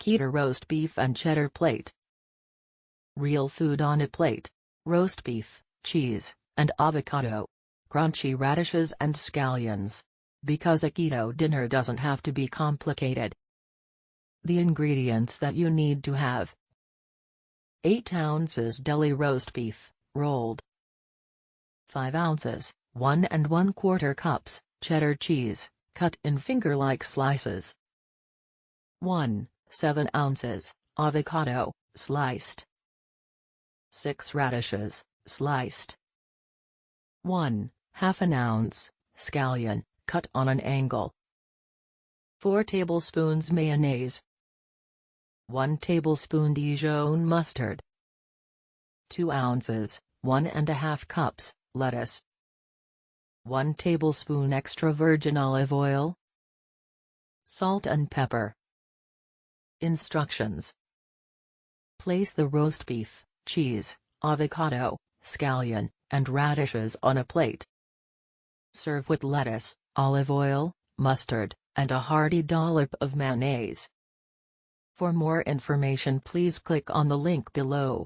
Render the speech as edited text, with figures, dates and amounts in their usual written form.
Keto roast beef and cheddar plate. Real food on a plate: roast beef, cheese, and avocado. Crunchy radishes and scallions. Because a keto dinner doesn't have to be complicated. The ingredients that you need to have: 8 ounces deli roast beef, rolled. 5 ounces, 1 1/4 cups, cheddar cheese, cut in finger-like slices. 7 ounces, avocado, sliced. 6 radishes, sliced. 1/2 ounce, scallion, cut on an angle. 4 tablespoons mayonnaise. 1 tablespoon Dijon mustard. 2 ounces, 1½ cups, lettuce. 1 tablespoon extra virgin olive oil. Salt and pepper. Instructions: place the roast beef, cheese, avocado, scallion, and radishes on a plate. Serve with lettuce, olive oil, mustard, and a hearty dollop of mayonnaise. For more information, please click on the link below.